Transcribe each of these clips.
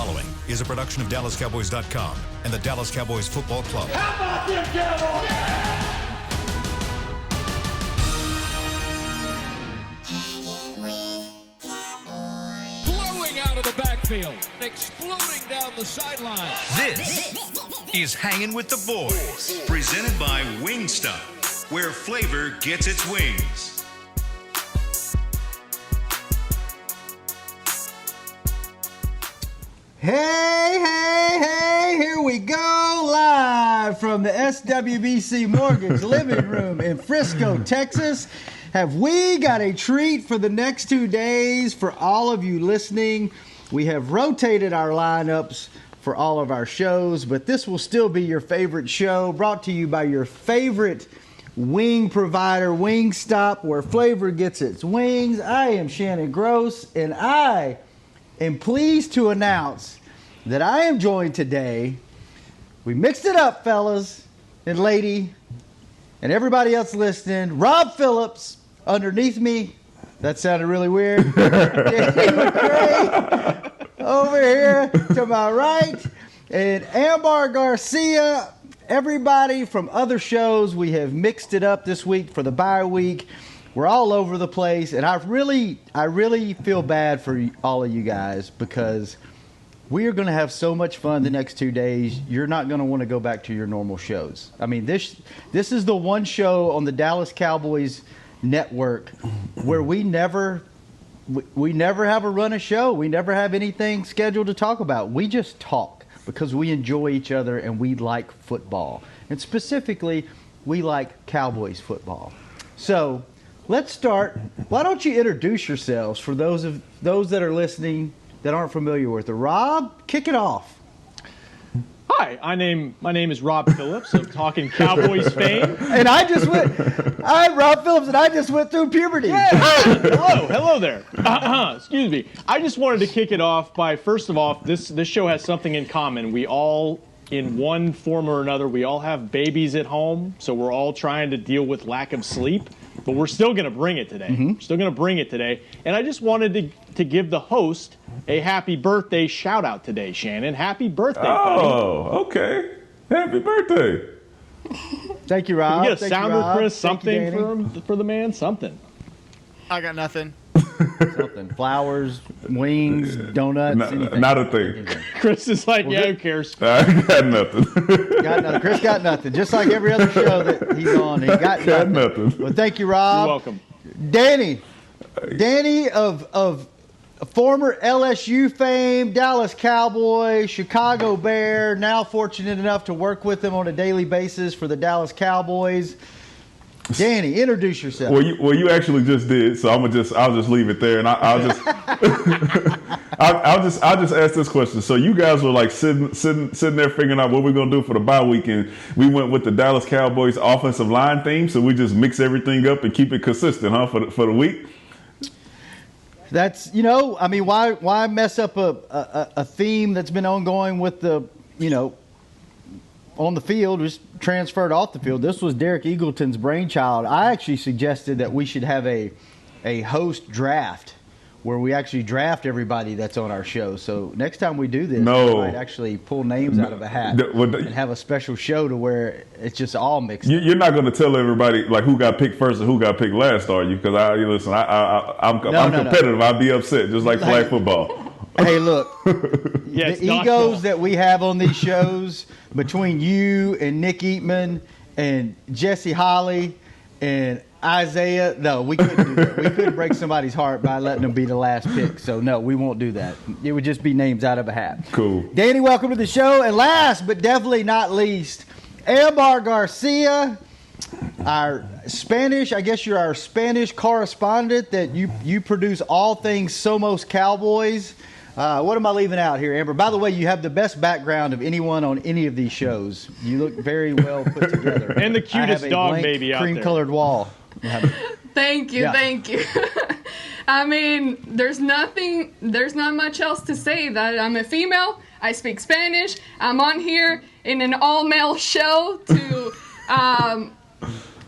following is a production of DallasCowboys.com and the Dallas Cowboys Football Club. How about them Cowboys? Blowing out of the backfield, exploding down the sideline. This is Hangin' with the Boys, presented by Wingstop, where flavor gets its wings. Hey, here we go live from the SWBC Mortgage Living Room in Frisco, Texas. Have we got a treat for the next 2 days for all of you listening? We have rotated our lineups for all of our shows, but this will still be your favorite show, brought to you by your favorite wing provider, Wingstop, where flavor gets its wings. I am Shannon Gross, and I am pleased to announce that I am joined today. We mixed it up, fellas and lady, and everybody else listening. Rob Phillips underneath me. That sounded really weird. Danny McCray over here to my right, and Ambar Garcia. Everybody from other shows, we have mixed it up this week for the bye week. We're all over the place, and I really feel bad for all of you guys because we are going to have so much fun the next 2 days. You're not going to want to go back to your normal shows. I mean, this is the one show on the Dallas Cowboys network where we never have a run of show. We never have anything scheduled to talk about. We just talk because we enjoy each other and we like football. And specifically, we like Cowboys football. So let's start. Why don't you introduce yourselves for those that are listening that aren't familiar with it? Rob, kick it off. Hi, my name is Rob Phillips of Talking Cowboys fame. And I'm Rob Phillips, and I just went through puberty. Yeah. Hello there. Excuse me. I just wanted to kick it off by, first of all, this show has something in common. We all, in one form or another, we all have babies at home, so we're all trying to deal with lack of sleep. But we're still going to bring it today. Mm-hmm. We're still going to bring it today. And I just wanted to give the host a happy birthday shout out today, Shannon. Happy birthday, buddy. Oh, okay. Happy birthday. Thank you, Rob. Can we get a Thank sounder, you, Rob. Chris? Thank you, Something for the man? Something. I got nothing. Something. Flowers, wings, donuts, anything. Not a thing. Chris is like, who cares? I got nothing. Chris got nothing. Just like every other show that he's on, he got nothing. Well, thank you, Rob. You're welcome. Danny of former LSU fame, Dallas Cowboy, Chicago Bear, now fortunate enough to work with him on a daily basis for the Dallas Cowboys. Danny, introduce yourself. Well, you actually just did, so I'll just leave it there, and I'll just I'll just ask this question. So you guys were like sitting there figuring out what we're gonna do for the bye week, and we went with the Dallas Cowboys offensive line theme. So we just mix everything up and keep it consistent, huh? For the week. That's why mess up a theme that's been ongoing with the on the field, was transferred off the field. This was Derek Eagleton's brainchild. I actually suggested that we should have a host draft where we actually draft everybody that's on our show. So next time we do this, we might actually pull names out of a hat and have a special show to where it's just all mixed. You're not going to tell everybody like who got picked first and who got picked last, are you? Because I'm competitive. I'd be upset, just like flag football. Hey, look, the egos that we have on these shows between you and Nick Eatman and Jesse Holly and Isaiah, no, we couldn't do that. We couldn't break somebody's heart by letting them be the last pick. So, no, we won't do that. It would just be names out of a hat. Cool. Danny, welcome to the show. And last but definitely not least, Ambar Garcia, our Spanish, I guess you're our Spanish correspondent that you produce all things Somos Cowboys. What am I leaving out here, Amber? By the way, you have the best background of anyone on any of these shows. You look very well put together. And the cutest dog baby out there. Cream-colored wall. Thank you. I mean, there's not much else to say. That I'm a female. I speak Spanish. I'm on here in an all-male show to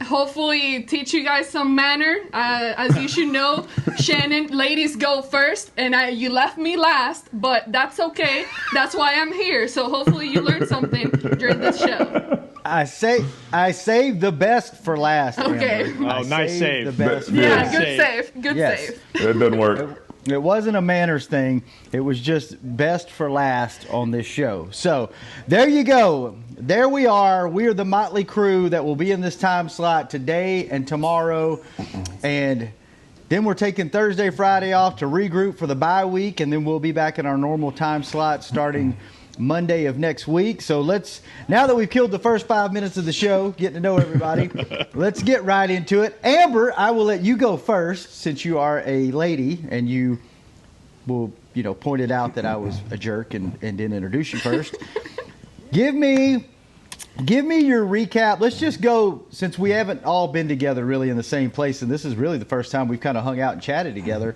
hopefully teach you guys some manner. As you should know, Shannon, ladies go first, and you left me last, but that's okay. That's why I'm here. So hopefully you learned something during this show. I saved the best for last. Okay. Amber. Oh, nice save. The best. Yeah, Good good save. Good Yes. save. That doesn't work. It wasn't a manners thing. It was just best for last on this show. So there you go. There we are. We are the motley crew that will be in this time slot today and tomorrow. And then we're taking Thursday, Friday off to regroup for the bye week. And then we'll be back in our normal time slot starting Monday of next week. So now that we've killed the first 5 minutes of the show, getting to know everybody, let's get right into it. Amber, I will let you go first since you are a lady and you will, pointed out that I was a jerk and didn't introduce you first. Give me your recap. Let's just go, since we haven't all been together really in the same place, and this is really the first time we've kind of hung out and chatted together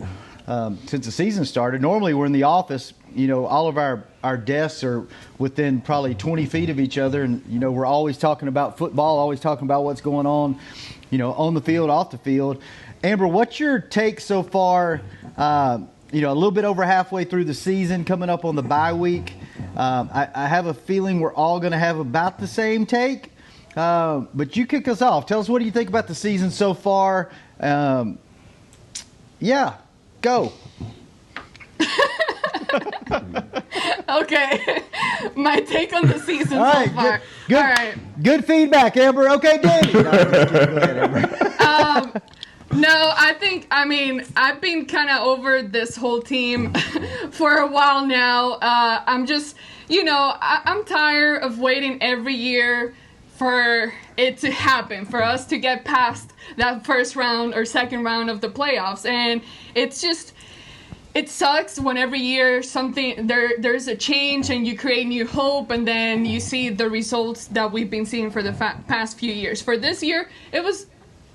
since the season started. Normally we're in the office, all of our desks are within probably 20 feet of each other, and we're always talking about football, always talking about what's going on, on the field, off the field. Amber, what's your take so far? A little bit over halfway through the season, coming up on the bye week. I have a feeling we're all going to have about the same take, but you kick us off. Tell us, what do you think about the season so far? Yeah, go. Okay. My take on the season All right, so far. Good, All right. good feedback, Amber. Okay, Danny. No, just kidding. Go ahead, Amber. No, I've been kind of over this whole team for a while now. I'm just, I'm tired of waiting every year for it to happen, for us to get past that first round or second round of the playoffs. And it's just, it sucks when every year there's a change and you create new hope, and then you see the results that we've been seeing for the past few years. For this year, it was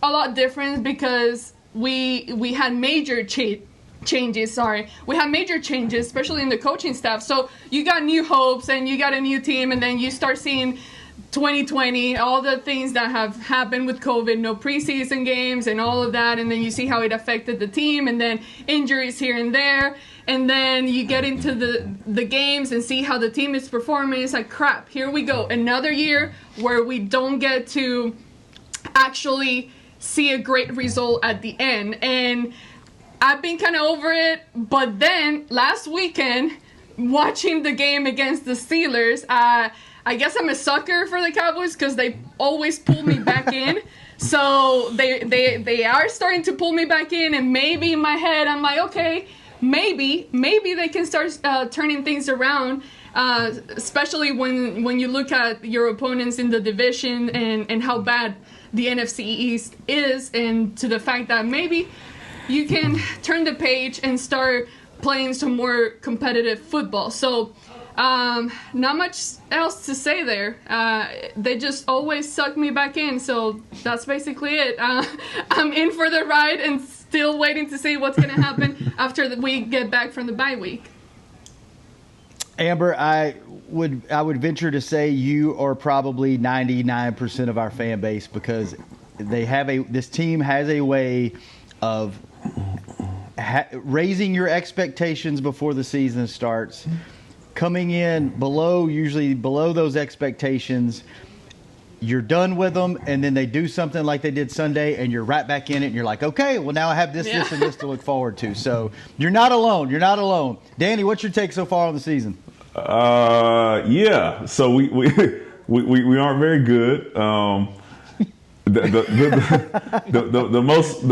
a lot different because we had major changes. We had major changes, especially in the coaching staff. So you got new hopes and you got a new team, and then you start seeing 2020, all the things that have happened with COVID, no preseason games and all of that, and then you see how it affected the team, and then injuries here and there, and then you get into the games and see how the team is performing. It's like, crap, here we go, another year where we don't get to actually see a great result at the end. And I've been kind of over it, but then last weekend, watching the game against the Steelers, I guess I'm a sucker for the Cowboys because they always pull me back in. So they are starting to pull me back in, and maybe in my head I'm like, okay, maybe they can start turning things around, especially when you look at your opponents in the division and how bad the NFC East is, and to the fact that maybe you can turn the page and start playing some more competitive football. So not much else to say there. They just always suck me back in, so that's basically it. I'm in for the ride and still waiting to see what's going to happen after we get back from the bye week. Amber, I would venture to say you are probably 99% of our fan base, because this team has a way of raising your expectations before the season starts, coming in usually below those expectations. You're done with them, and then they do something like they did Sunday, and you're right back in it, and you're like, okay, well, now I have this, and this to look forward to. So you're not alone. You're not alone. Danny, what's your take so far on the season? Yeah. So we aren't very good. The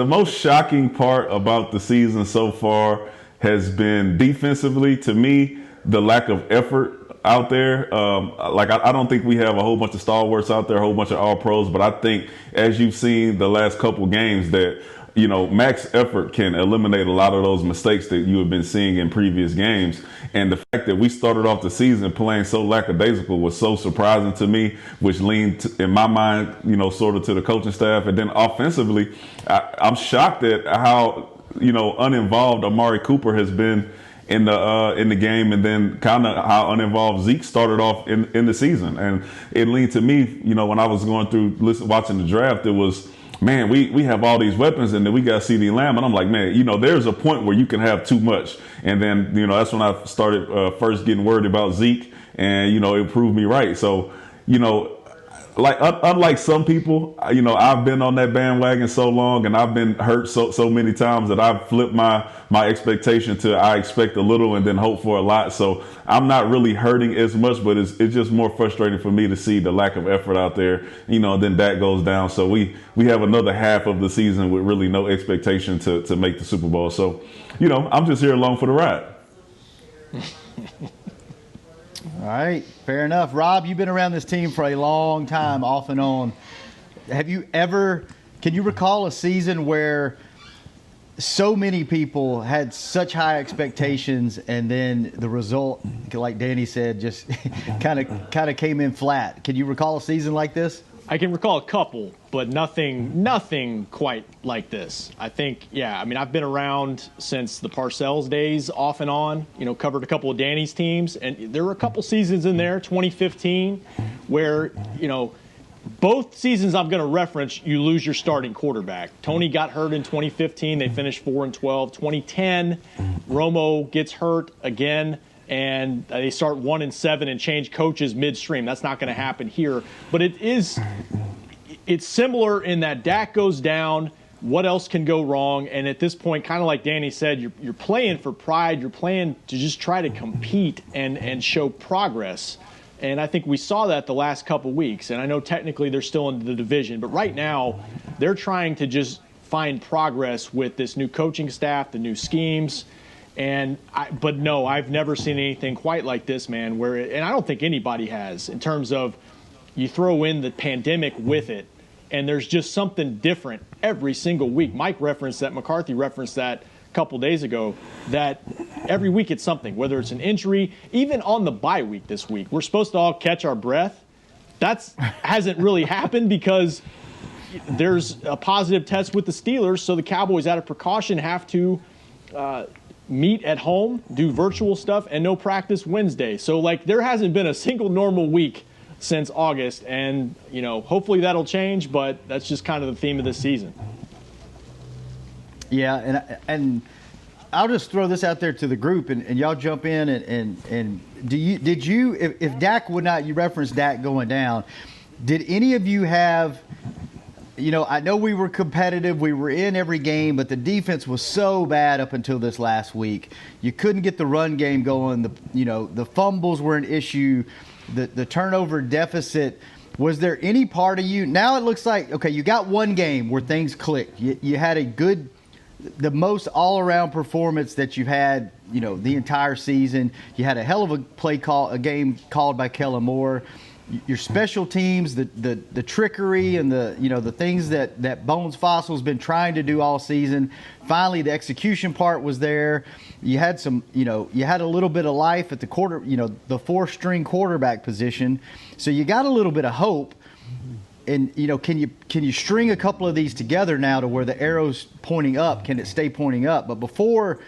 most shocking part about the season so far has been defensively, to me, the lack of effort out there. I don't think we have a whole bunch of stalwarts out there, a whole bunch of all pros, but I think, as you've seen the last couple games, that max effort can eliminate a lot of those mistakes that you have been seeing in previous games. And the fact that we started off the season playing so lackadaisical was so surprising to me, which leaned, in my mind, sort of to the coaching staff. And then offensively, I'm shocked at how, uninvolved Amari Cooper has been in the game, and then kind of how uninvolved Zeke started off in the season. And it leaned to me, when I was going through watching the draft, it was, man, we have all these weapons, and then we got CeeDee Lamb, and I'm like, man, there's a point where you can have too much. And then, that's when I started first getting worried about Zeke, and, it proved me right. So, like unlike some people, I've been on that bandwagon so long, and I've been hurt so many times that I've flipped my expectation to I expect a little and then hope for a lot. So I'm not really hurting as much, but it's just more frustrating for me to see the lack of effort out there. Then that goes down. So we have another half of the season with really no expectation to make the Super Bowl. So, I'm just here along for the ride. All right, fair enough. Rob, you've been around this team for a long time, off and on. Can you recall a season where so many people had such high expectations and then the result, like Danny said, just kind of came in flat? Can you recall a season like this? I can recall a couple, but nothing quite like this. I think, I've been around since the Parcells days, off and on, covered a couple of Danny's teams, and there were a couple seasons in there, 2015, where, both seasons I'm going to reference, you lose your starting quarterback. Tony got hurt in 2015. They finished 4-12. 2010, Romo gets hurt again, and they start 1-7 and change coaches midstream. That's not going to happen here. But it's similar in that Dak goes down. What else can go wrong? And at this point, kind of like Danny said, you're playing for pride. You're playing to just try to compete and show progress. And I think we saw that the last couple weeks. And I know technically they're still in the division, but right now they're trying to just find progress with this new coaching staff, the new schemes. But no, I've never seen anything quite like this, man, and I don't think anybody has, in terms of you throw in the pandemic with it, and there's just something different every single week. Mike referenced that, McCarthy referenced that a couple days ago, that every week it's something, whether it's an injury, even on the bye week this week. We're supposed to all catch our breath. That hasn't really happened because there's a positive test with the Steelers, so the Cowboys, out of precaution, have to meet at home, do virtual stuff, and no practice Wednesday. So, there hasn't been a single normal week since August, and, hopefully that'll change, but that's just kind of the theme of this season. Yeah, and I'll just throw this out there to the group, and y'all jump in, and did you, if Dak would not, you referenced Dak going down, did any of you have, I know we were competitive, we were in every game, but the defense was so bad up until this last week. You couldn't get the run game going. The fumbles were an issue. The turnover deficit. Was there any part of you? Now it looks like, okay, you got one game where things clicked. You had the most all-around performance that you've had, the entire season. You had a hell of a game called by Kellen Moore. Your special teams, the trickery and the things that Bones Fossil's been trying to do all season. Finally, the execution part was there. You had you had a little bit of life at the the four-string quarterback position. So you got a little bit of hope. And can you string a couple of these together now to where the arrow's pointing up? Can it stay pointing up? But before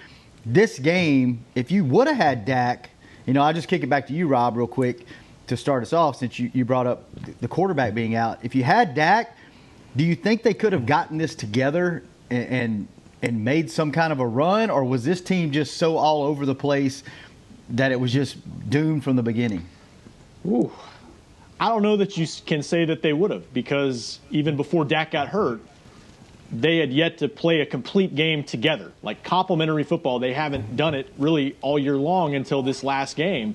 this game, if you would have had Dak, I'll just kick it back to you, Rob, real quick, to start us off, since you brought up the quarterback being out. If you had Dak, do you think they could have gotten this together and made some kind of a run, or was this team just so all over the place that it was just doomed from the beginning? Ooh, I don't know that you can say that they would have, because even before Dak got hurt, they had yet to play a complete game together. Like complementary football, they haven't done it really all year long until this last game.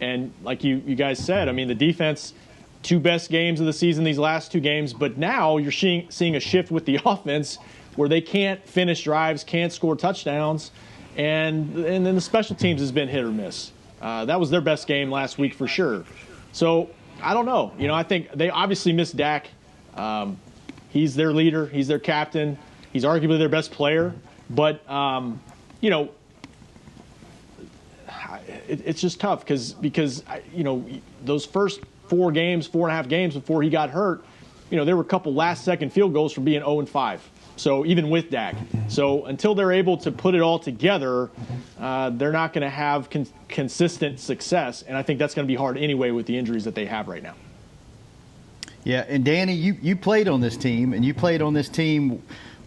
And like you guys said, the defense, two best games of the season, these last two games. But now you're seeing a shift with the offense where they can't finish drives, can't score touchdowns. And then the special teams has been hit or miss. That was their best game last week for sure. So I don't know. I think they obviously missed Dak. He's their leader. He's their captain. He's arguably their best player. But, it's just tough because those first 4.5 games before he got hurt, there were a couple last-second field goals from being 0-5. So even with Dak. So until they're able to put it all together, they're not going to have consistent success. And I think that's going to be hard anyway with the injuries that they have right now. Yeah, and Danny, you played on this team, and you played on this team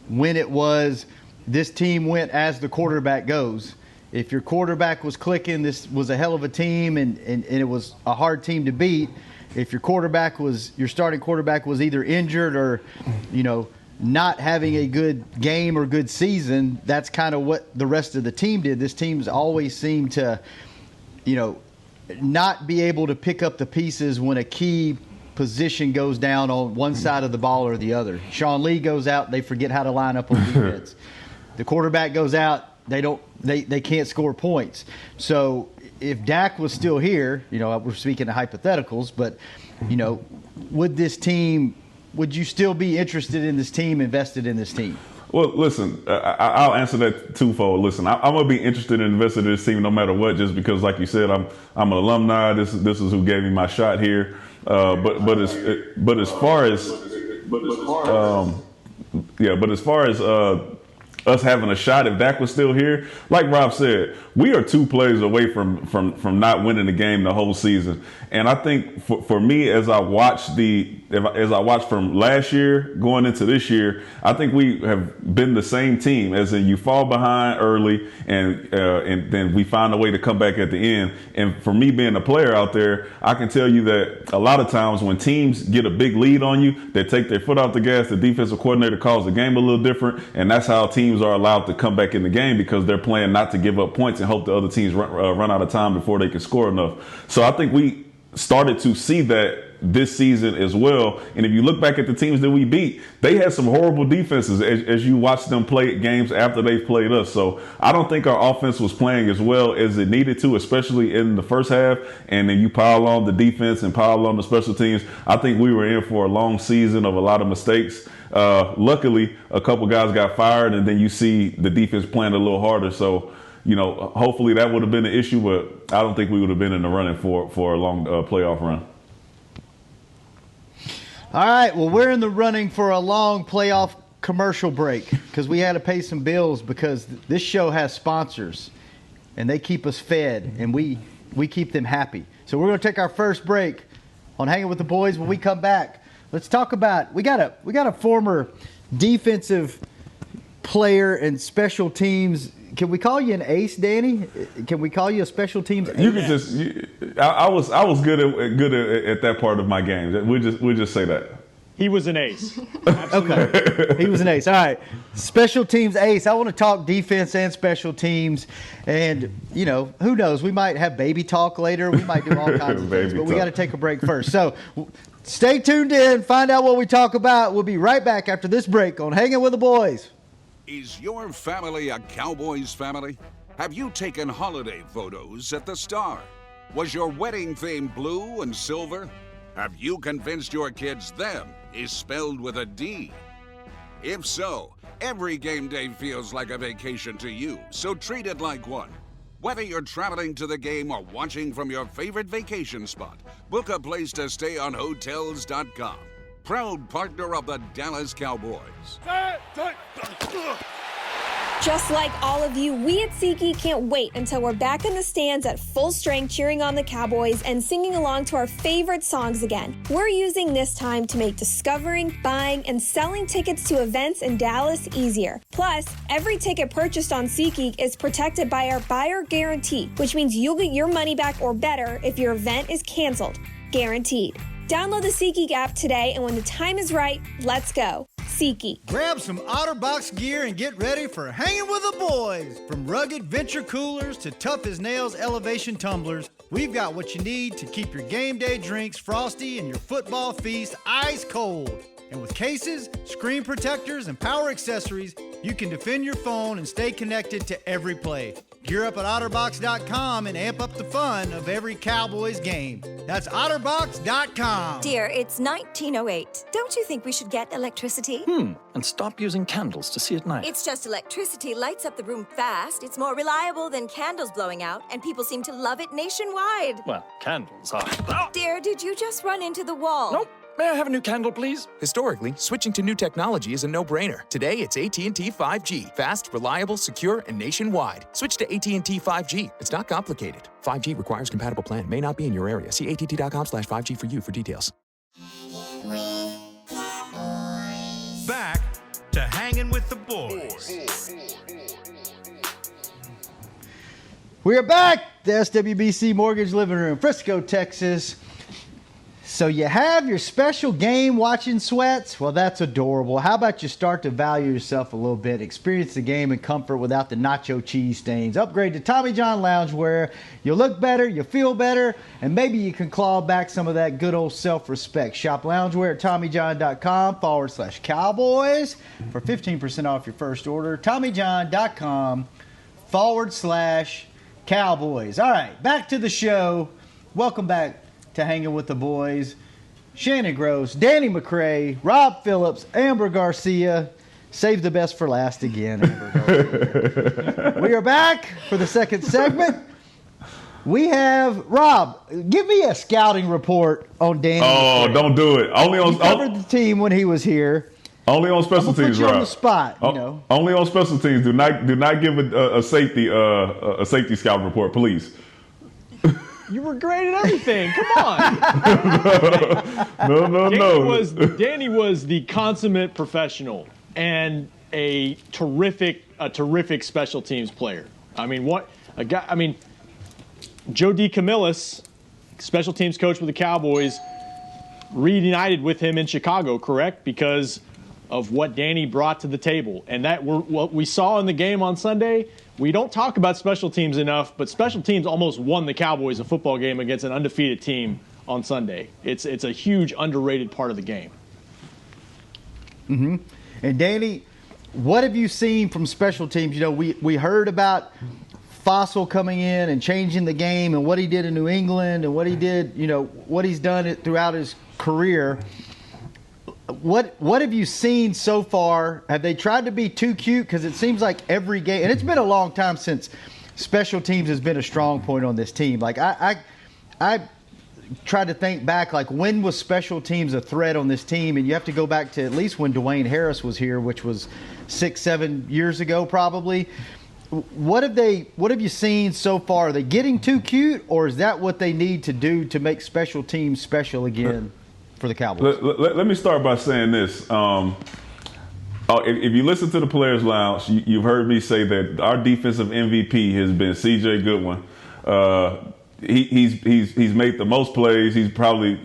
when it was this team went as the quarterback goes. If your quarterback was clicking, this was a hell of a team, and it was a hard team to beat. If your starting quarterback was either injured or, not having a good game or good season, that's kind of what the rest of the team did. This team's always seemed to, not be able to pick up the pieces when a key position goes down on one side of the ball or the other. Sean Lee goes out, they forget how to line up on defense. The quarterback goes out, they can't score points. So if Dak was still here, we're speaking of hypotheticals, but would you still be interested in this team, invested in this team? Well, listen, I'll answer that twofold. Listen, I'm gonna be interested in investing in this team no matter what, just because, like you said, I'm an alumni. This is who gave me my shot here. But as far as us having a shot, if Dak was still here, like Rob said, we are 2 plays away from not winning the game the whole season. And I think for me, as I watch from last year going into this year, I think we have been the same team, as in you fall behind early and then we find a way to come back at the end. And for me being a player out there, I can tell you that a lot of times when teams get a big lead on you, they take their foot off the gas, the defensive coordinator calls the game a little different, and that's how teams are allowed to come back in the game, because they're playing not to give up points and hope the other teams run out of time before they can score enough. So I think we started to see that this season as well. And if you look back at the teams that we beat, they had some horrible defenses as you watch them play games after they've played us. So I don't think our offense was playing as well as it needed to, especially in the first half. And then you pile on the defense and pile on the special teams. I think we were in for a long season of a lot of mistakes. Luckily, a couple guys got fired, and then you see the defense playing a little harder. So, hopefully that would have been an issue, but I don't think we would have been in the running for a long playoff run. All right, well, we're in the running for a long playoff commercial break because we had to pay some bills, because this show has sponsors, and they keep us fed, and we keep them happy. So we're going to take our first break on Hanging with the Boys. When we come back, let's talk about we got a former defensive player and special teams. Can we call you an ace, Danny? Can we call you a special teams ace? You can just. I was good at that part of my game. We'll just say that. He was an ace. Okay, he was an ace. All right, special teams ace. I want to talk defense and special teams, and who knows? We might have baby talk later. We might do all kinds of things, but we got to take a break first. So stay tuned in. Find out what we talk about. We'll be right back after this break on Hanging with the Boys. Is your family a Cowboys family? Have you taken holiday photos at the Star? Was your wedding theme blue and silver? Have you convinced your kids them is spelled with a D? If so, every game day feels like a vacation to you, so treat it like one. Whether you're traveling to the game or watching from your favorite vacation spot, book a place to stay on Hotels.com. Proud partner of the Dallas Cowboys. Just like all of you, we at SeatGeek can't wait until we're back in the stands at full strength cheering on the Cowboys and singing along to our favorite songs again. We're using this time to make discovering, buying, and selling tickets to events in Dallas easier. Plus, every ticket purchased on SeatGeek is protected by our buyer guarantee, which means you'll get your money back or better if your event is canceled. Guaranteed. Download the SeatGeek app today, and when the time is right, let's go. SeatGeek. Grab some OtterBox gear and get ready for Hanging with the Boys. From rugged venture coolers to tough as nails elevation tumblers, we've got what you need to keep your game day drinks frosty and your football feast ice cold. And with cases, screen protectors, and power accessories, you can defend your phone and stay connected to every play. Gear up at OtterBox.com and amp up the fun of every Cowboys game. That's OtterBox.com. Dear, it's 1908. Don't you think we should get electricity? And stop using candles to see at night. It's just electricity lights up the room fast. It's more reliable than candles blowing out, and people seem to love it nationwide. Well, candles are... Dear, did you just run into the wall? Nope. May I have a new candle, please? Historically, switching to new technology is a no-brainer. Today, it's AT&T 5G. Fast, reliable, secure, and nationwide. Switch to AT&T 5G. It's not complicated. 5G requires compatible plan. May not be in your area. See att.com/5G for you for details. Back to Hangin' with the Boys. We are back, the SWBC Mortgage Living Room, Frisco, Texas. So you have your special game watching sweats? Well, that's adorable. How about you start to value yourself a little bit, experience the game in comfort without the nacho cheese stains. Upgrade to Tommy John Loungewear. You'll look better, you'll feel better, and maybe you can claw back some of that good old self-respect. Shop loungewear at TommyJohn.com/Cowboys for 15% off your first order. TommyJohn.com/Cowboys. All right, back to the show. Welcome back to Hanging with the Boys. Shannon Gross, Danny McCray, Rob Phillips, Amber Garcia. Save the best for last again, Amber Garcia. We are back for the second segment. We have Rob. Give me a scouting report on Danny. Oh, McCray. Don't do it. He covered the team when he was here. Only on special teams, put you Rob. on the spot. You know. Only on special teams. Do not give a safety scout report, please. You were great at everything. Come on. No. Danny was the consummate professional and a terrific special teams player. I mean, Joe DeCamillis, special teams coach with the Cowboys, reunited with him in Chicago, correct? Because of what Danny brought to the table. And what we saw in the game on Sunday, we don't talk about special teams enough, but special teams almost won the Cowboys a football game against an undefeated team on Sunday. It's a huge underrated part of the game. Mm-hmm. And Danny, what have you seen from special teams? You know, we heard about Fossil coming in and changing the game and what he did in New England and what he did, what he's done throughout his career. What have you seen so far? Have they tried to be too cute? Because it seems like every game, and it's been a long time since special teams has been a strong point on this team. Like I tried to think back, like when was special teams a threat on this team? And you have to go back to at least when Dwayne Harris was here, which was 6-7 years ago probably. What have you seen so far? Are they getting too cute, or is that what they need to do to make special teams special again for the Cowboys? Let me start by saying this. If you listen to the Players Lounge, you've heard me say that our defensive MVP has been C.J. Goodwin. He's made the most plays. He's probably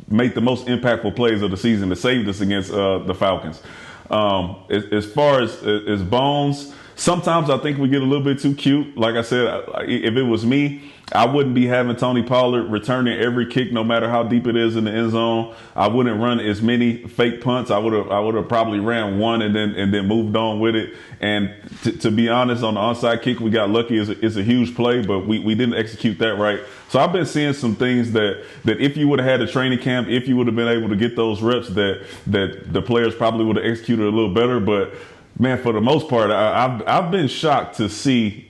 made the most impactful plays of the season that saved us against the Falcons. As far as Bones, sometimes I think we get a little bit too cute. Like I said, if it was me, I wouldn't be having Tony Pollard returning every kick, no matter how deep it is in the end zone. I wouldn't run as many fake punts. I would have probably ran one and then moved on with it. And to be honest, on the onside kick, we got lucky. It's a huge play, but we didn't execute that right. So I've been seeing some things that if you would have had a training camp, if you would have been able to get those reps, that the players probably would have executed a little better. But man, for the most part, I've been shocked to see,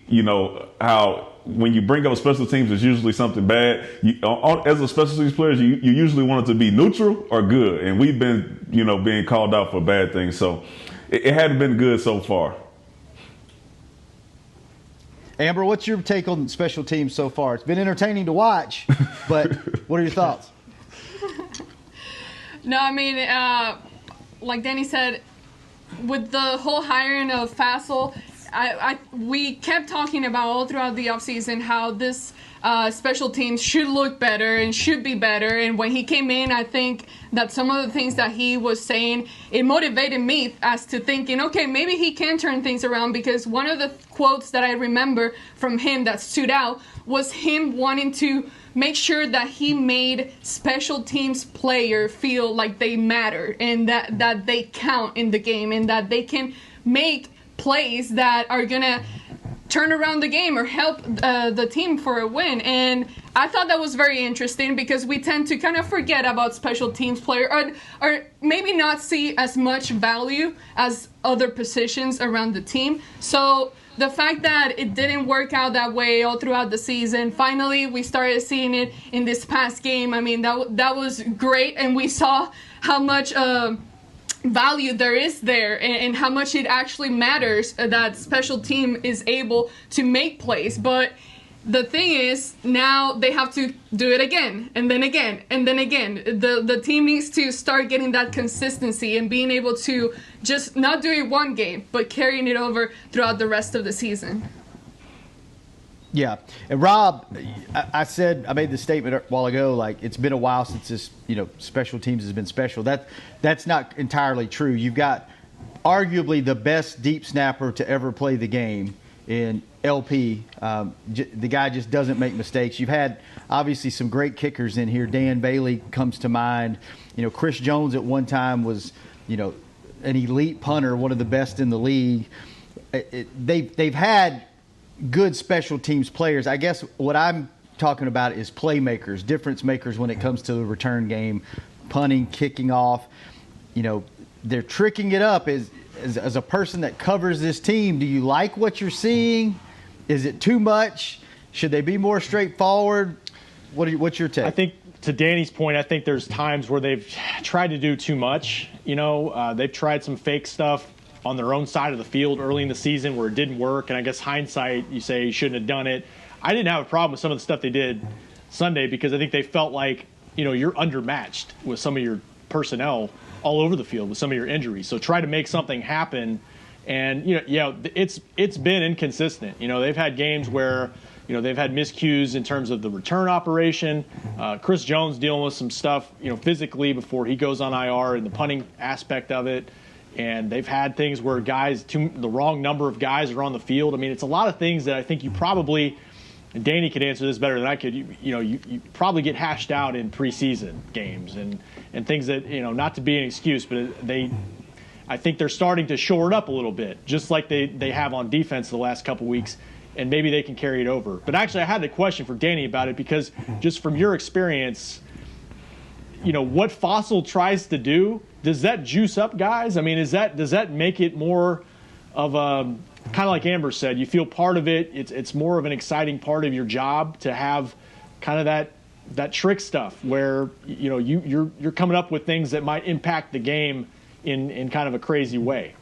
how when you bring up special teams, it's usually something bad. As a special teams player, you usually want it to be neutral or good. And we've been, being called out for bad things. So it hadn't been good so far. Amber, what's your take on special teams so far? It's been entertaining to watch, but what are your thoughts? No, I mean, like Danny said, with the whole hiring of Fassel, we kept talking about all throughout the offseason how this special teams should look better and should be better. And when he came in, I think that some of the things that he was saying, it motivated me as to thinking, okay, maybe he can turn things around, because one of the quotes that I remember from him that stood out was him wanting to make sure that he made special teams player feel like they matter and that they count in the game and that they can make plays that are gonna turn around the game or help the team for a win. And I thought that was very interesting because we tend to kind of forget about special teams player or maybe not see as much value as other positions around the team. So the fact that it didn't work out that way all throughout the season, finally we started seeing it in this past game. I mean, that was great, and we saw how much value there is there and how much it actually matters that special team is able to make plays. But the thing is, now they have to do it again and then again and then again. The team needs to start getting that consistency and being able to just not do it one game, but carrying it over throughout the rest of the season. Yeah, and Rob, I made the statement a while ago, like it's been a while since this, special teams has been special. That's not entirely true. You've got arguably the best deep snapper to ever play the game in LP. The guy just doesn't make mistakes. You've had obviously some great kickers in here. Dan Bailey comes to mind. Chris Jones at one time was, an elite punter, one of the best in the league. They've had good special teams players. I guess what I'm talking about is playmakers, difference makers when it comes to the return game, punting, kicking off. They're tricking it up. As a person that covers this team, do you like what you're seeing? Is it too much? Should they be more straightforward? What's your take? I think, to Danny's point, I think there's times where they've tried to do too much. They've tried some fake stuff on their own side of the field early in the season where it didn't work. And I guess hindsight, you say you shouldn't have done it. I didn't have a problem with some of the stuff they did Sunday because I think they felt like, you're undermatched with some of your personnel all over the field with some of your injuries. So try to make something happen. And, it's been inconsistent. They've had games where, they've had miscues in terms of the return operation. Chris Jones dealing with some stuff, physically before he goes on IR and the punting aspect of it. And they've had things where the wrong number of guys are on the field. I mean, it's a lot of things that I think you probably, and Danny could answer this better than I could, you probably get hashed out in preseason games and things that, not to be an excuse, but I think they're starting to shore it up a little bit, just like they have on defense the last couple weeks, and maybe they can carry it over. But actually, I had a question for Danny about it because just from your experience, what Fossil tries to do, does that juice up guys? I mean, does that make it more of a kind of like Amber said? You feel part of it. It's more of an exciting part of your job to have kind of that trick stuff where you're coming up with things that might impact the game in kind of a crazy way.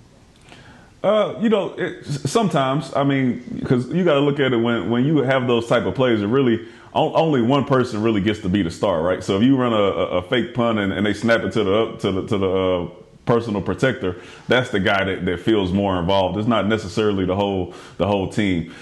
Sometimes, I mean, because you got to look at it when you have those type of plays, it really only one person really gets to be the star, right? So if you run a fake punt and they snap it to the personal protector, that's the guy that feels more involved. It's not necessarily the whole team.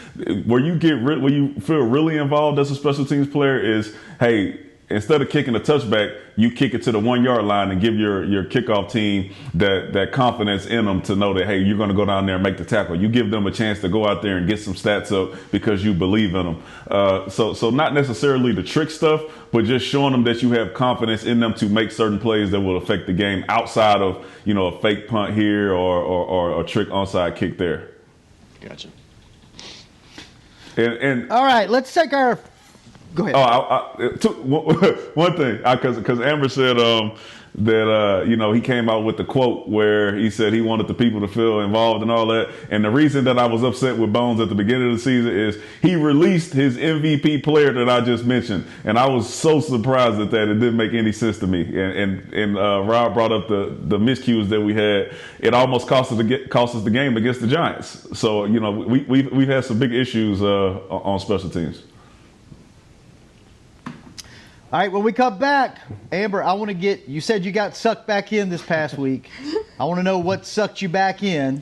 Where you feel really involved as a special teams player is, hey, instead of kicking a touchback, you kick it to the 1 yard line and give your kickoff team that confidence in them to know that, hey, you're going to go down there and make the tackle. You give them a chance to go out there and get some stats up because you believe in them. So not necessarily the trick stuff, but just showing them that you have confidence in them to make certain plays that will affect the game outside of, a fake punt here or a trick onside kick there. Gotcha. And all right, let's take our. Go ahead. One thing, because Amber said that he came out with the quote where he said he wanted the people to feel involved and all that. And the reason that I was upset with Bones at the beginning of the season is he released his MVP player that I just mentioned, and I was so surprised at that. It didn't make any sense to me. And Rob brought up the miscues that we had. It almost cost us the game against the Giants. So we've had some big issues on special teams. All right, when we come back, Amber, I want to you said you got sucked back in this past week. I want to know what sucked you back in.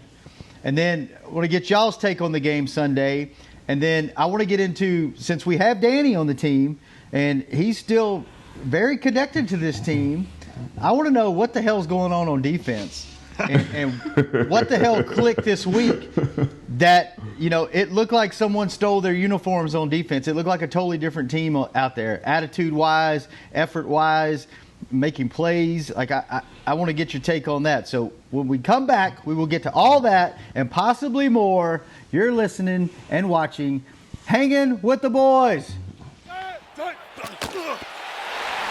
And then I want to get y'all's take on the game Sunday. And then I want to get into, since we have Danny on the team, and he's still very connected to this team, I want to know what the hell's going on defense. And what the hell clicked this week that, it looked like someone stole their uniforms on defense. It looked like a totally different team out there, attitude-wise, effort-wise. making plays. Like I want to get your take on that. So when we come back, we will get to all that and possibly more. You're listening and watching Hanging with the Boys.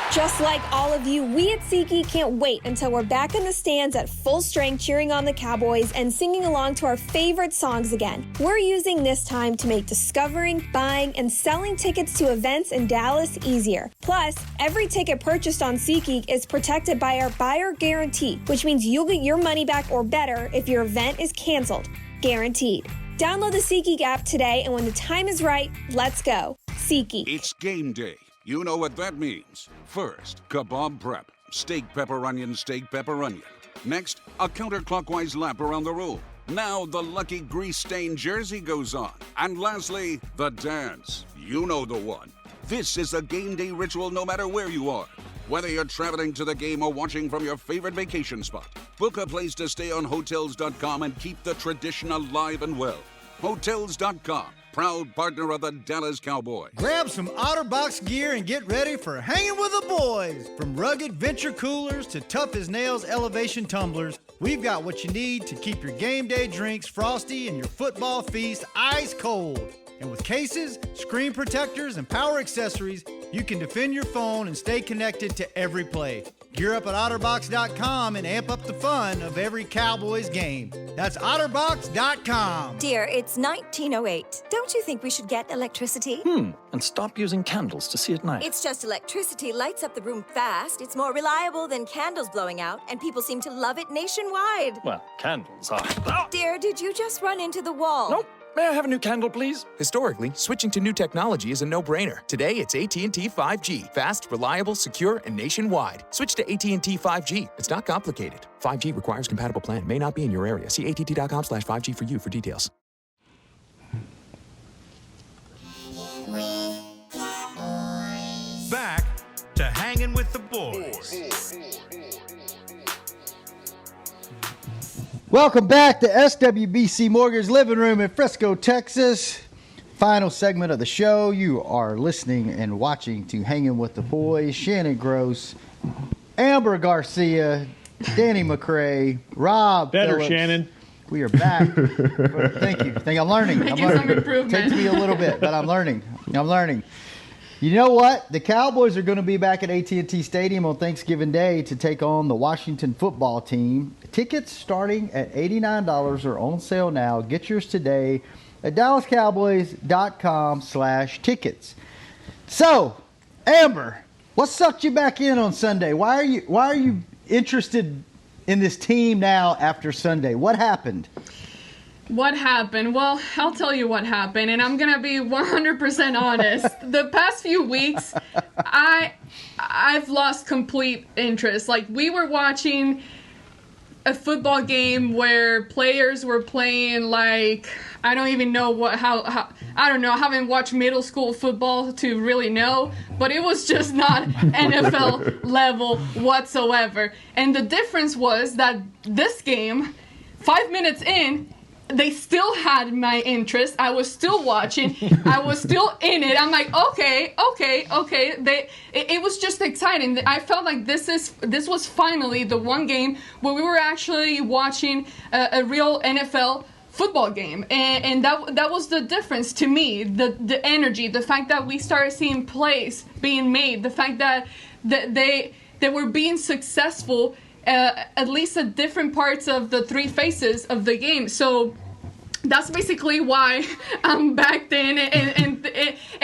Just like all of you, we at SeatGeek can't wait until we're back in the stands at full strength cheering on the Cowboys and singing along to our favorite songs again. We're using this time to make discovering, buying, and selling tickets to events in Dallas easier. Plus, every ticket purchased on SeatGeek is protected by our buyer guarantee, which means you'll get your money back or better if your event is canceled. Guaranteed. Download the SeatGeek app today, and when the time is right, let's go. SeatGeek. It's game day. You know what that means. First, kebab prep. Steak, pepper, onion, steak, pepper, onion. Next, a counterclockwise lap around the room. Now the lucky grease-stained jersey goes on. And lastly, the dance. You know the one. This is a game day ritual no matter where you are. Whether you're traveling to the game or watching from your favorite vacation spot, book a place to stay on Hotels.com and keep the tradition alive and well. Hotels.com. Proud partner of the Dallas Cowboys. Grab some OtterBox gear and get ready for Hanging with the Boys. From rugged venture coolers to tough as nails elevation tumblers, we've got what you need to keep your game day drinks frosty and your football feast ice cold. And with cases, screen protectors, and power accessories, you can defend your phone and stay connected to every play. Gear up at OtterBox.com and amp up the fun of every Cowboys game. That's OtterBox.com. Dear, it's 1908. Don't you think we should get electricity? And stop using candles to see at night. It's just electricity lights up the room fast. It's more reliable than candles blowing out, and people seem to love it nationwide. Well, candles are... Dear, did you just run into the wall? Nope. May I have a new candle, please? Historically, switching to new technology is a no-brainer. Today, it's AT&T 5G. Fast, reliable, secure, and nationwide. Switch to AT&T 5G. It's not complicated. 5G requires compatible plan. May not be in your area. See att.com/5G for you for details. Back to Hanging with the Boys. Welcome back to SWBC Mortgage Living Room in Frisco, Texas. Final segment of the show. You are listening and watching to Hanging with the Boys. Shannon Gross, Amber Garcia, Danny McCray, Rob Better, Phillips. Shannon. We are back. Thank you. I'm learning. Some improvement. Takes me a little bit, but I'm learning. You know what? The Cowboys are going to be back at AT&T Stadium on Thanksgiving Day to take on the Washington football team. Tickets starting at $89 are on sale now. Get yours today at DallasCowboys.com/tickets. So, Amber, what sucked you back in on Sunday? Why are you interested in this team now after Sunday? What happened? What happened? Well, I'll tell you what happened, and I'm gonna be 100% honest. The past few weeks, I've lost complete interest. Like, we were watching a football game where players were playing like, I don't even know how I don't know. I haven't watched middle school football to really know, but it was just not NFL level whatsoever. And the difference was that this game, 5 minutes in, they still had my interest. I was still watching. I was still in it. I'm like, okay. It was just exciting. I felt like this was finally the one game where we were actually watching a real NFL football game, and that was the difference to me. The energy, the fact that we started seeing plays being made, the fact that they were being successful. At least at different parts of the three phases of the game. So that's basically why I'm back then, and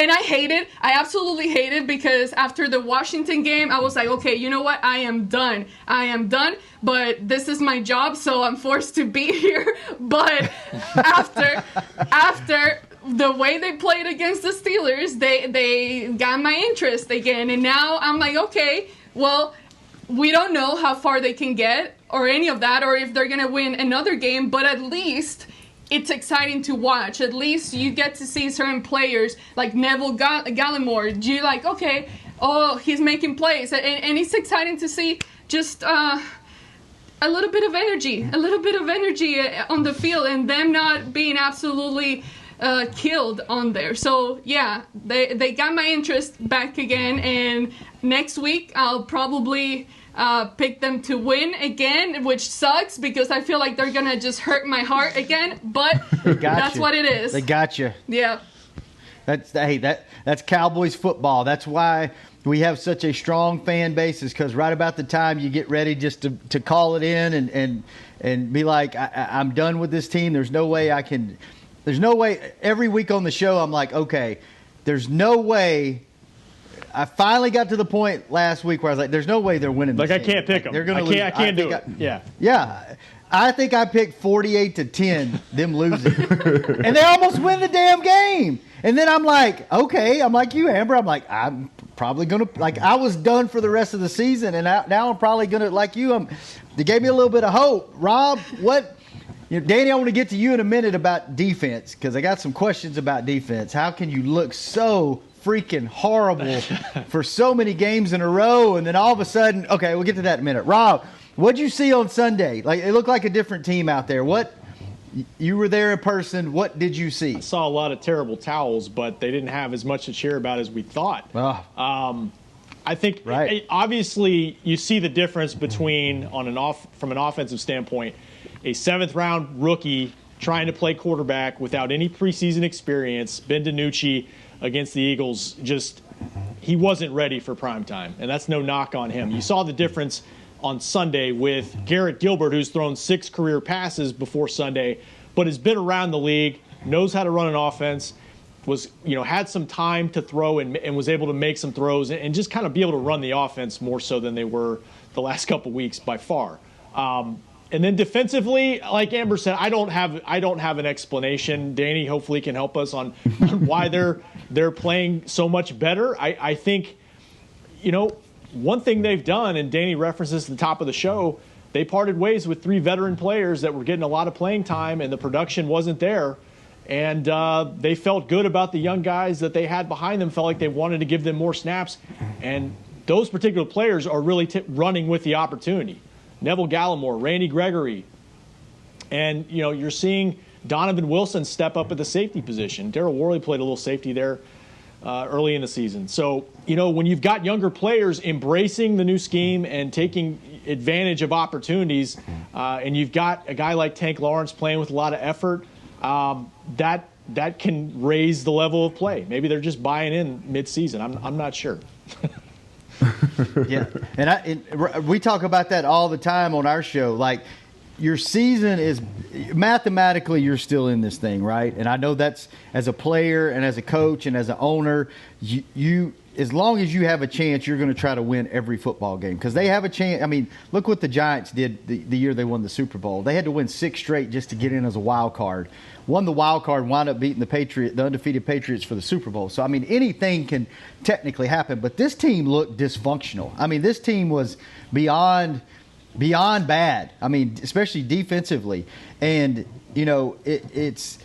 I hate it. I absolutely hate it, because after the Washington game, I was like, okay, you know what? I am done. But this is my job, so I'm forced to be here. But after the way they played against the Steelers, they got my interest again, and now I'm like, okay, well, we don't know how far they can get or any of that, or if they're going to win another game, but at least it's exciting to watch. At least you get to see certain players like Neville Gallimore. You're like, okay, oh, he's making plays. And it's exciting to see just a little bit of energy on the field, and them not being absolutely killed on there. So yeah, they got my interest back again, and next week I'll probably pick them to win again, which sucks because I feel like they're gonna just hurt my heart again, but that's what it is. They got you. Yeah. That's Cowboys football. That's why we have such a strong fan base, is because right about the time you get ready just to call it in and be like, I'm done with this team. There's no way every week on the show I'm like, okay, there's no way. I finally got to the point last week where I was like, there's no way they're winning this I game. can't pick them. They're gonna lose. I can't do it. Yeah. I think I picked 48-10, them losing. And they almost win the damn game. And then I'm like, okay, I'm like you, Amber. I'm like, I'm probably going to, like, I was done for the rest of the season. And now I'm probably going to, like you, they gave me a little bit of hope. Rob, Danny, I want to get to you in a minute about defense, because I got some questions about defense. How can you look so freaking horrible for so many games in a row, and then all of a sudden, okay, we'll get to that in a minute. Rob, what'd you see on Sunday? Like, it looked like a different team out there. You were there in person. What did you see? I saw a lot of terrible towels, but they didn't have as much to cheer about as we thought. I think obviously you see the difference between from an offensive standpoint, a 7th round rookie trying to play quarterback without any preseason experience. Ben DiNucci against the Eagles, he wasn't ready for prime time, and that's no knock on him. You saw the difference on Sunday with Garrett Gilbert, who's thrown 6 career passes before Sunday, but has been around the league, knows how to run an offense, had some time to throw and was able to make some throws and just kind of be able to run the offense more so than they were the last couple weeks by far. And then defensively, like Amber said, I don't have an explanation. Danny hopefully can help us on why they're playing so much better. I think, one thing they've done, and Danny references at the top of the show, they parted ways with 3 veteran players that were getting a lot of playing time, and the production wasn't there. And they felt good about the young guys that they had behind them, felt like they wanted to give them more snaps. And those particular players are really running with the opportunity. Neville Gallimore, Randy Gregory. And, you're seeing Donovan Wilson step up at the safety position. Darryl Worley played a little safety there early in the season. So, when you've got younger players embracing the new scheme and taking advantage of opportunities, and you've got a guy like Tank Lawrence playing with a lot of effort, that can raise the level of play. Maybe they're just buying in mid-season. I'm not sure. Yeah, and we talk about that all the time on our show. Like, your season is mathematically, you're still in this thing, right? And I know that's, as a player and as a coach and as an owner, you as long as you have a chance, you're going to try to win every football game, because they have a chance. I mean, look what the Giants did the year they won the Super Bowl. They had to win 6 straight just to get in as a wild card. Won the wild card, wound up beating the undefeated Patriots for the Super Bowl. So, I mean, anything can technically happen. But this team looked dysfunctional. I mean, this team was beyond bad. I mean, especially defensively. And, it's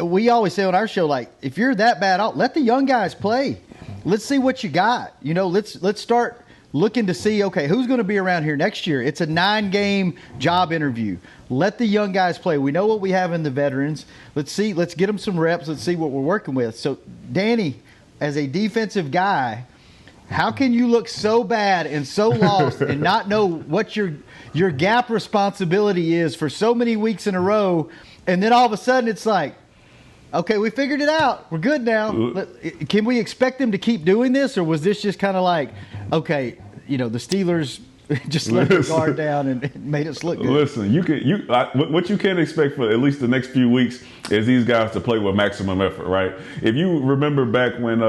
we always say on our show, like, if you're that bad, let the young guys play. Let's see what you got. Let's start looking to see, okay, who's going to be around here next year? It's a 9-game job interview. Let the young guys play. We know what we have in the veterans. Let's get them some reps. Let's see what we're working with. So, Danny, as a defensive guy, how can you look so bad and so lost and not know what your gap responsibility is for so many weeks in a row, and then all of a sudden it's like, okay, we figured it out. We're good now. Can we expect them to keep doing this, or was this just kind of like, okay, the Steelers just let the guard down and made us look good? Listen, what you can expect for at least the next few weeks is these guys to play with maximum effort, right? If you remember back when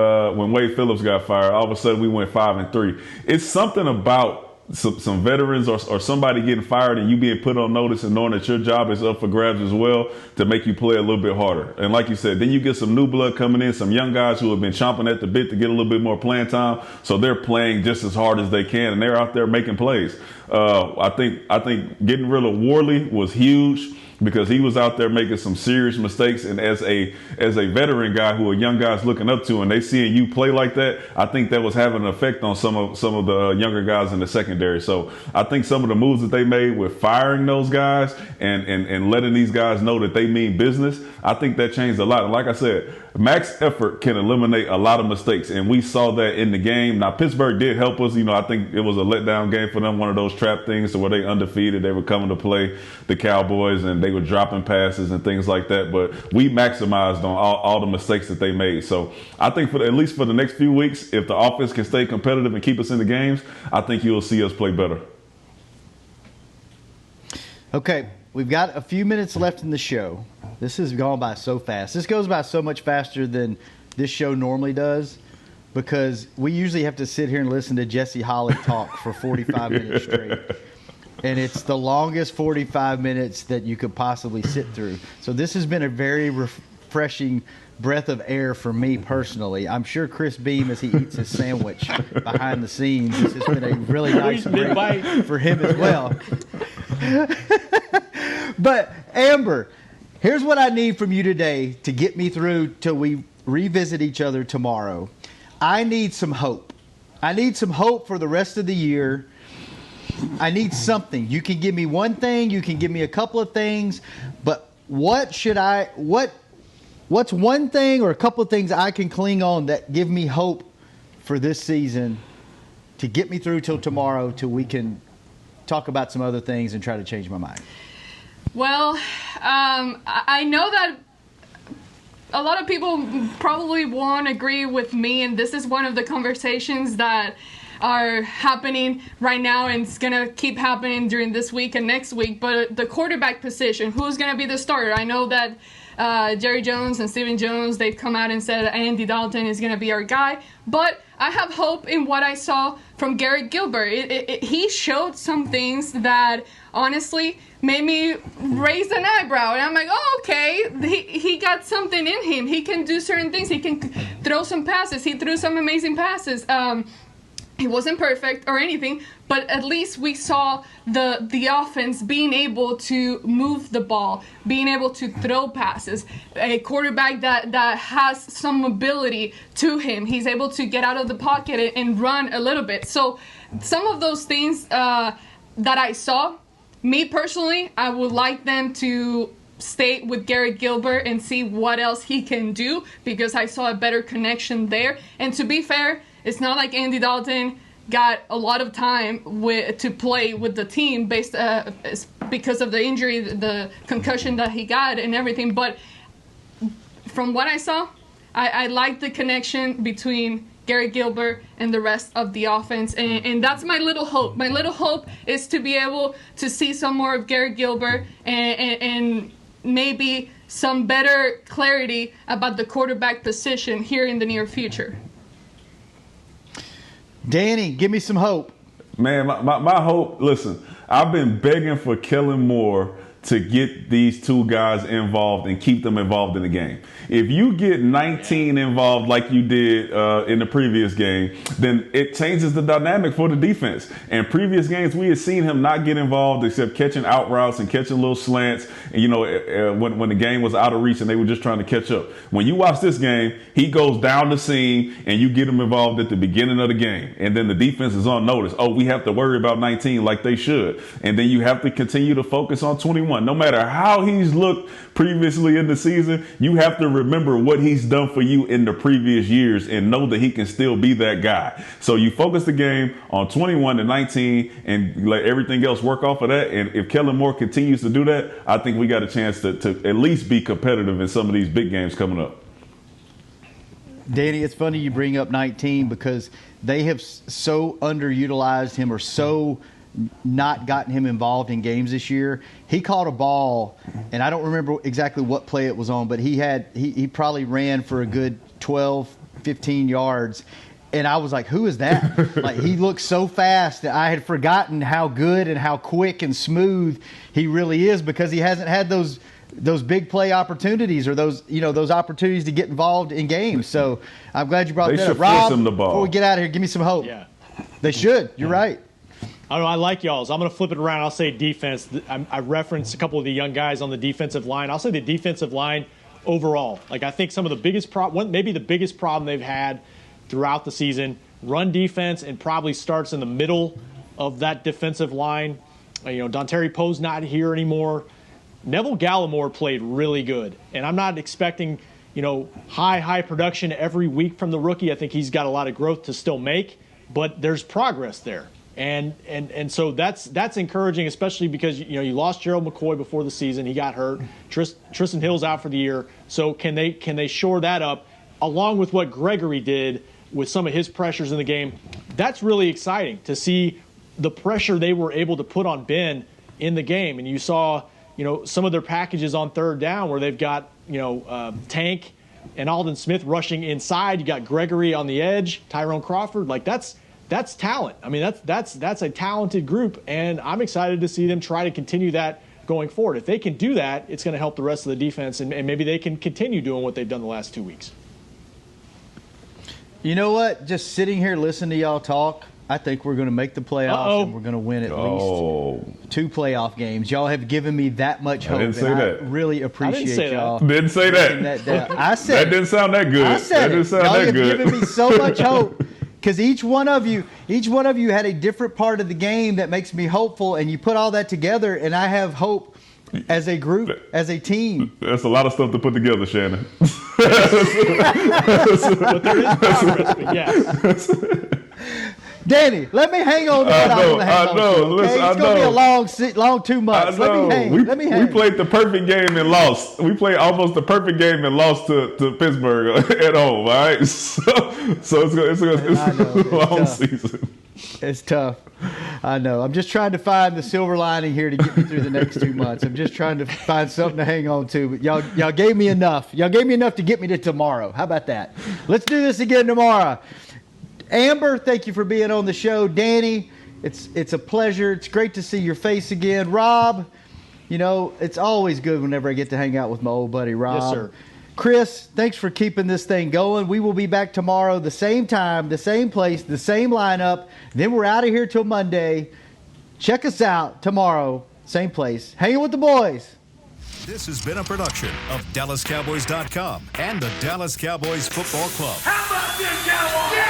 Wade Phillips got fired, all of a sudden we went 5-3. It's something about some veterans or somebody getting fired and you being put on notice and knowing that your job is up for grabs as well to make you play a little bit harder. And like you said, then you get some new blood coming in, some young guys who have been chomping at the bit to get a little bit more playing time. So they're playing just as hard as they can and they're out there making plays. I think getting rid of Worley was huge, because he was out there making some serious mistakes, and as a veteran guy who a young guy's looking up to, and they seeing you play like that, I think that was having an effect on some of the younger guys in the secondary. So I think some of the moves that they made with firing those guys and letting these guys know that they mean business, I think that changed a lot. And like I said, max effort can eliminate a lot of mistakes, and we saw that in the game. Now Pittsburgh did help us. I think it was a letdown game for them, one of those trap things to where they undefeated. They were coming to play the Cowboys, and they were dropping passes and things like that. But we maximized on all the mistakes that they made. So I think at least for the next few weeks, if the offense can stay competitive and keep us in the games, I think you'll see us play better. Okay, we've got a few minutes left in the show. This has gone by so fast. This goes by so much faster than this show normally does, because we usually have to sit here and listen to Jesse Holly talk for 45 minutes straight. And it's the longest 45 minutes that you could possibly sit through. So this has been a very refreshing breath of air for me personally. I'm sure Chris Beam, as he eats his sandwich behind the scenes, this has been a really nice break for him as well. But Amber, here's what I need from you today to get me through till we revisit each other tomorrow. I need some hope. I need some hope for the rest of the year. I need something. You can give me one thing, you can give me a couple of things, but what's one thing or a couple of things I can cling on that give me hope for this season to get me through till tomorrow, till we can talk about some other things and try to change my mind? Well, I know that a lot of people probably won't agree with me, and this is one of the conversations that are happening right now, and it's gonna keep happening during this week and next week. But the quarterback position, who's gonna be the starter? I know that Jerry Jones and Stephen Jones, they've come out and said Andy Dalton is gonna be our guy, but I have hope in what I saw from Garrett Gilbert. He showed some things that honestly made me raise an eyebrow, and I'm like, oh, okay, he got something in him. He can do certain things. He can throw some passes. He threw some amazing passes. He wasn't perfect or anything, but at least we saw the offense being able to move the ball, being able to throw passes. A quarterback that has some ability to him. He's able to get out of the pocket and run a little bit. So some of those things that I saw, me personally, I would like them to stay with Garrett Gilbert and see what else he can do, because I saw a better connection there. And to be fair, it's not like Andy Dalton got a lot of time to play with the team because of the injury, the concussion that he got and everything. But from what I saw, I like the connection between Garrett Gilbert and the rest of the offense. And that's my little hope. My little hope is to be able to see some more of Garrett Gilbert and maybe some better clarity about the quarterback position here in the near future. Danny, give me some hope. Man, my hope, listen, I've been begging for Kellen Moore to get these two guys involved and keep them involved in the game. If you get 19 involved like you did in the previous game, then it changes the dynamic for the defense. In previous games, we had seen him not get involved except catching out routes and catching little slants. And, when the game was out of reach and they were just trying to catch up. When you watch this game, he goes down the seam and you get him involved at the beginning of the game. And then the defense is on notice. Oh, we have to worry about 19 like they should. And then you have to continue to focus on 21. No matter how he's looked previously in the season, you have to remember what he's done for you in the previous years and know that he can still be that guy. So you focus the game on 21 to 19 and let everything else work off of that. And if Kellen Moore continues to do that, I think we got a chance to at least be competitive in some of these big games coming up. Danny, it's funny you bring up 19 because they have so underutilized him or so not gotten him involved in games this year. He caught a ball, and I don't remember exactly what play it was on, but he probably ran for a good 12, 15 yards. And I was like, who is that? Like, he looked so fast that I had forgotten how good and how quick and smooth he really is, because he hasn't had those big play opportunities or those opportunities to get involved in games. So I'm glad you brought that up. Rob, force him the ball. Before we get out of here, give me some hope. Yeah. They should. You're right. I don't know. I like y'all's. I'm going to flip it around. I'll say defense. I referenced a couple of the young guys on the defensive line. I'll say the defensive line overall. Like, I think some of the biggest maybe the biggest problem they've had throughout the season, run defense, and probably starts in the middle of that defensive line. Dontari Poe's not here anymore. Neville Gallimore played really good, and I'm not expecting, high production every week from the rookie. I think he's got a lot of growth to still make, but there's progress there. And so that's encouraging, especially because you lost Gerald McCoy before the season. He got hurt. Tristan Hill's out for the year. So can they shore that up, along with what Gregory did with some of his pressures in the game? That's really exciting to see the pressure they were able to put on Ben in the game. And you saw some of their packages on third down where they've got Tank and Aldon Smith rushing inside. You got Gregory on the edge, Tyrone Crawford. Like that's talent. I mean, that's a talented group, and I'm excited to see them try to continue that going forward. If they can do that, it's going to help the rest of the defense, and maybe they can continue doing what they've done the last 2 weeks. You know what? Just sitting here listening to y'all talk, I think we're going to make the playoffs, and we're going to win at least 2 playoff games. Y'all have given me that much hope. I didn't say that. I really appreciate y'all. Didn't say that. I said that didn't sound that good. I said that didn't sound y'all that have good. given me so much hope. Because each one of you had a different part of the game that makes me hopeful, and you put all that together, and I have hope as a group, as a team. That's a lot of stuff to put together, Shannon. But there is progress, but yes. Danny, let me hang on to what I'm going to hang on to. Okay? Listen, it's going to be a long 2 months. Let me hang. We played the perfect game and lost. We played almost the perfect game and lost to Pittsburgh at home, all right? So it's a long season. It's tough. I know. I'm just trying to find the silver lining here to get me through the next 2 months. I'm just trying to find something to hang on to. But y'all gave me enough. Y'all gave me enough to get me to tomorrow. How about that? Let's do this again tomorrow. Amber, thank you for being on the show. Danny, it's a pleasure. It's great to see your face again. Rob, it's always good whenever I get to hang out with my old buddy Rob. Yes, sir. Chris, thanks for keeping this thing going. We will be back tomorrow, the same time, the same place, the same lineup. Then we're out of here till Monday. Check us out tomorrow, same place. Hanging with the boys. This has been a production of DallasCowboys.com and the Dallas Cowboys Football Club. How about this, Cowboys?